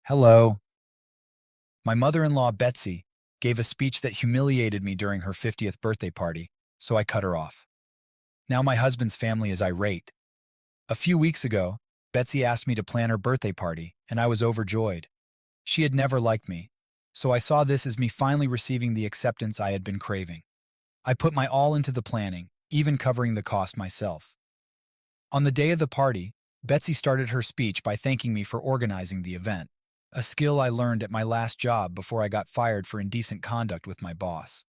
Hello. My mother-in-law, Betsy, gave a speech that humiliated me during her 50th birthday party, so I cut her off. Now my husband's family is irate. A few weeks ago, Betsy asked me to plan her birthday party, and I was overjoyed. She had never liked me, so I saw this as me finally receiving the acceptance I had been craving. I put my all into the planning, even covering the cost myself. On the day of the party, Betsy started her speech by thanking me for organizing the event, a skill I learned at my last job before I got fired for indecent conduct with my boss.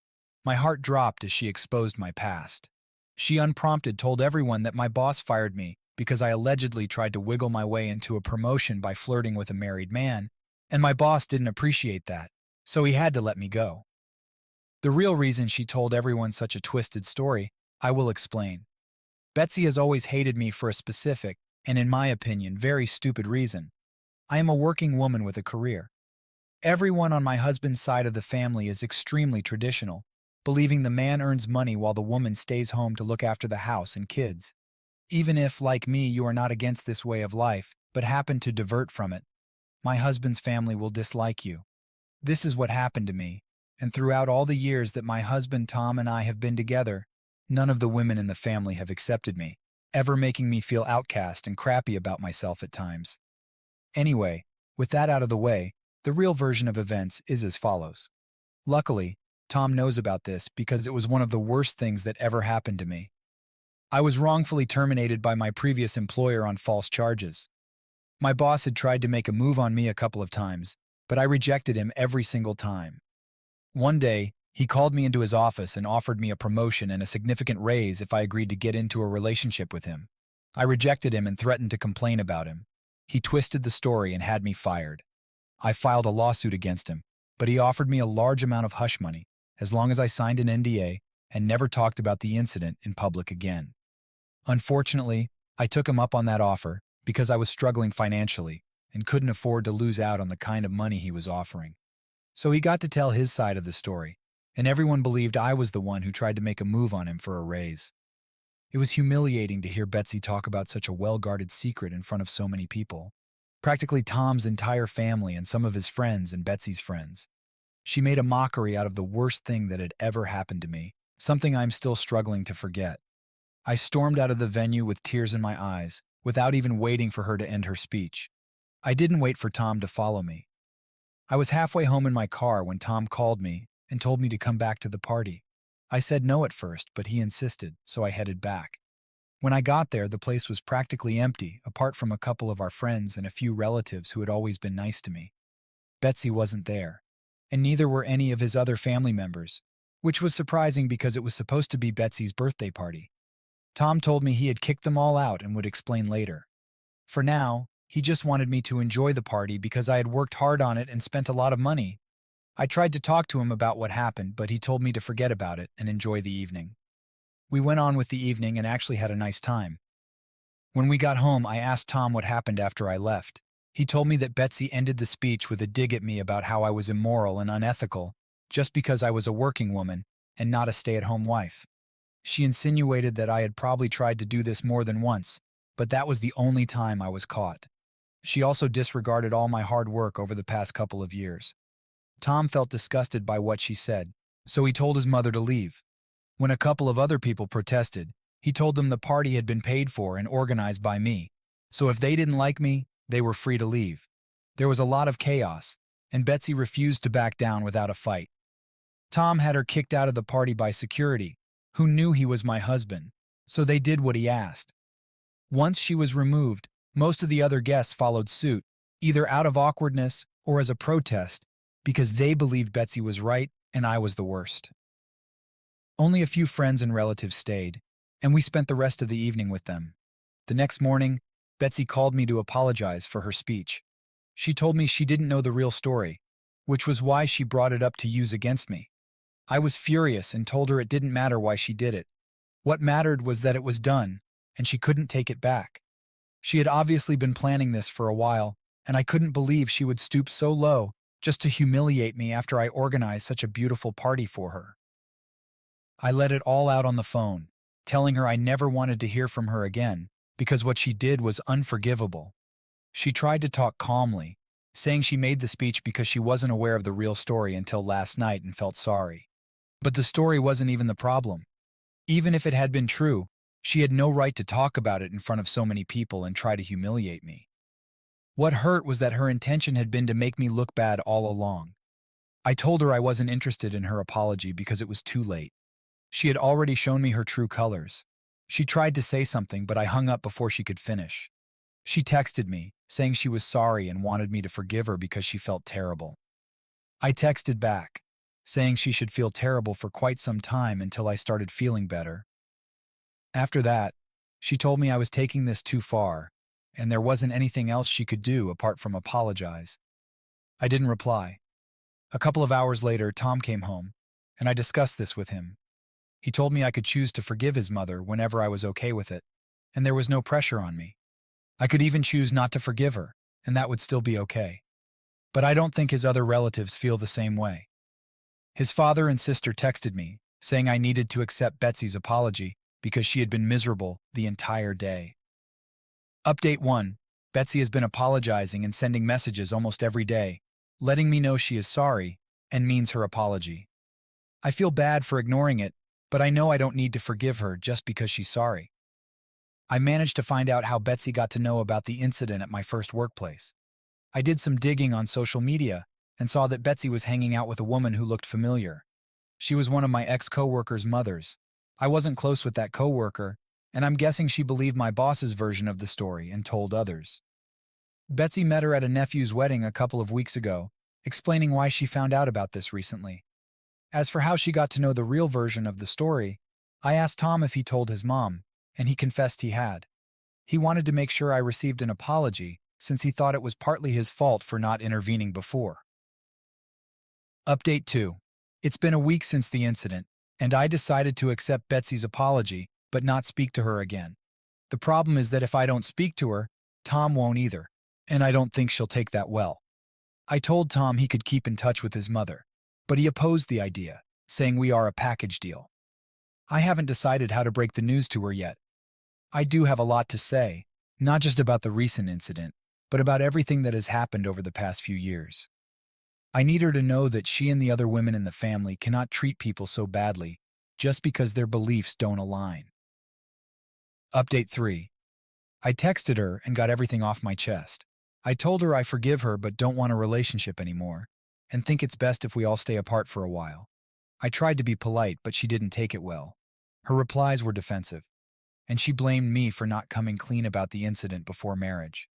My heart dropped as she exposed my past. She unprompted told everyone that my boss fired me because I allegedly tried to wiggle my way into a promotion by flirting with a married man, and my boss didn't appreciate that, so he had to let me go. The real reason she told everyone such a twisted story, I will explain. Betsy has always hated me for a specific, and in my opinion, very stupid reason. I am a working woman with a career. Everyone on my husband's side of the family is extremely traditional, believing the man earns money while the woman stays home to look after the house and kids. Even if, like me, you are not against this way of life, but happen to divert from it, my husband's family will dislike you. This is what happened to me, and throughout all the years that my husband Tom and I have been together, none of the women in the family have accepted me, ever making me feel outcast and crappy about myself at times. Anyway, with that out of the way, the real version of events is as follows. Luckily, Tom knows about this because it was one of the worst things that ever happened to me. I was wrongfully terminated by my previous employer on false charges. My boss had tried to make a move on me a couple of times, but I rejected him every single time. One day, he called me into his office and offered me a promotion and a significant raise if I agreed to get into a relationship with him. I rejected him and threatened to complain about him. He twisted the story and had me fired. I filed a lawsuit against him, but he offered me a large amount of hush money as long as I signed an NDA and never talked about the incident in public again. Unfortunately, I took him up on that offer because I was struggling financially and couldn't afford to lose out on the kind of money he was offering. So he got to tell his side of the story, and everyone believed I was the one who tried to make a move on him for a raise. It was humiliating to hear Betsy talk about such a well-guarded secret in front of so many people. Practically Tom's entire family and some of his friends and Betsy's friends. She made a mockery out of the worst thing that had ever happened to me, something I'm still struggling to forget. I stormed out of the venue with tears in my eyes, without even waiting for her to end her speech. I didn't wait for Tom to follow me. I was halfway home in my car when Tom called me and told me to come back to the party. I said no at first, but he insisted, so I headed back. When I got there, the place was practically empty, apart from a couple of our friends and a few relatives who had always been nice to me. Betsy wasn't there, and neither were any of his other family members, which was surprising because it was supposed to be Betsy's birthday party. Tom told me he had kicked them all out and would explain later. For now, he just wanted me to enjoy the party because I had worked hard on it and spent a lot of money. I tried to talk to him about what happened, but he told me to forget about it and enjoy the evening. We went on with the evening and actually had a nice time. When we got home, I asked Tom what happened after I left. He told me that Betsy ended the speech with a dig at me about how I was immoral and unethical just because I was a working woman and not a stay-at-home wife. She insinuated that I had probably tried to do this more than once, but that was the only time I was caught. She also disregarded all my hard work over the past couple of years. Tom felt disgusted by what she said, so he told his mother to leave. When a couple of other people protested, he told them the party had been paid for and organized by me, so if they didn't like me, they were free to leave. There was a lot of chaos, and Betsy refused to back down without a fight. Tom had her kicked out of the party by security, who knew he was my husband, so they did what he asked. Once she was removed, most of the other guests followed suit, either out of awkwardness or as a protest, because they believed Betsy was right and I was the worst. Only a few friends and relatives stayed, and we spent the rest of the evening with them. The next morning, Betsy called me to apologize for her speech. She told me she didn't know the real story, which was why she brought it up to use against me. I was furious and told her it didn't matter why she did it. What mattered was that it was done, and she couldn't take it back. She had obviously been planning this for a while, and I couldn't believe she would stoop so low just to humiliate me after I organized such a beautiful party for her. I let it all out on the phone, telling her I never wanted to hear from her again because what she did was unforgivable. She tried to talk calmly, saying she made the speech because she wasn't aware of the real story until last night and felt sorry. But the story wasn't even the problem. Even if it had been true, she had no right to talk about it in front of so many people and try to humiliate me. What hurt was that her intention had been to make me look bad all along. I told her I wasn't interested in her apology because it was too late. She had already shown me her true colors. She tried to say something, but I hung up before she could finish. She texted me, saying she was sorry and wanted me to forgive her because she felt terrible. I texted back, saying she should feel terrible for quite some time until I started feeling better. After that, she told me I was taking this too far, and there wasn't anything else she could do apart from apologize. I didn't reply. A couple of hours later, Tom came home, and I discussed this with him. He told me I could choose to forgive his mother whenever I was okay with it, and there was no pressure on me. I could even choose not to forgive her, and that would still be okay. But I don't think his other relatives feel the same way. His father and sister texted me, saying I needed to accept Betsy's apology because she had been miserable the entire day. Update 1. Betsy has been apologizing and sending messages almost every day, letting me know she is sorry and means her apology. I feel bad for ignoring it, but I know I don't need to forgive her just because she's sorry. I managed to find out how Betsy got to know about the incident at my first workplace. I did some digging on social media and saw that Betsy was hanging out with a woman who looked familiar. She was one of my ex-coworkers' mothers. I wasn't close with that coworker, and I'm guessing she believed my boss's version of the story and told others. Betsy met her at a nephew's wedding a couple of weeks ago, explaining why she found out about this recently. As for how she got to know the real version of the story, I asked Tom if he told his mom, and he confessed he had. He wanted to make sure I received an apology, since he thought it was partly his fault for not intervening before. Update 2. It's been a week since the incident, and I decided to accept Betsy's apology, but not speak to her again. The problem is that if I don't speak to her, Tom won't either, and I don't think she'll take that well. I told Tom he could keep in touch with his mother, but he opposed the idea, saying we are a package deal. I haven't decided how to break the news to her yet. I do have a lot to say, not just about the recent incident, but about everything that has happened over the past few years. I need her to know that she and the other women in the family cannot treat people so badly just because their beliefs don't align. Update 3. I texted her and got everything off my chest. I told her I forgive her but don't want a relationship anymore, and think it's best if we all stay apart for a while. I tried to be polite, but she didn't take it well. Her replies were defensive, and she blamed me for not coming clean about the incident before marriage.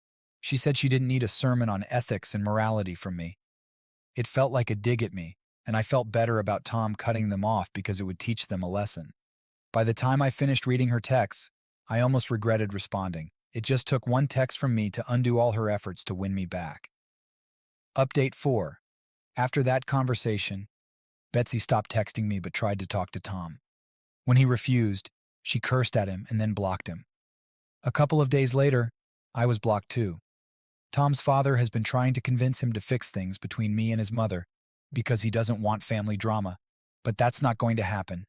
She said she didn't need a sermon on ethics and morality from me. It felt like a dig at me, and I felt better about Tom cutting them off because it would teach them a lesson. By the time I finished reading her texts, I almost regretted responding. It just took one text from me to undo all her efforts to win me back. Update 4. After that conversation, Betsy stopped texting me but tried to talk to Tom. When he refused, she cursed at him and then blocked him. A couple of days later, I was blocked too. Tom's father has been trying to convince him to fix things between me and his mother because he doesn't want family drama, but that's not going to happen.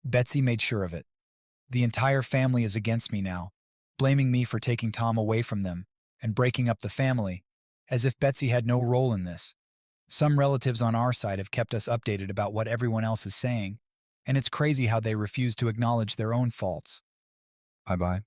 Betsy made sure of it. The entire family is against me now, blaming me for taking Tom away from them and breaking up the family, as if Betsy had no role in this. Some relatives on our side have kept us updated about what everyone else is saying, and it's crazy how they refuse to acknowledge their own faults. Bye-bye.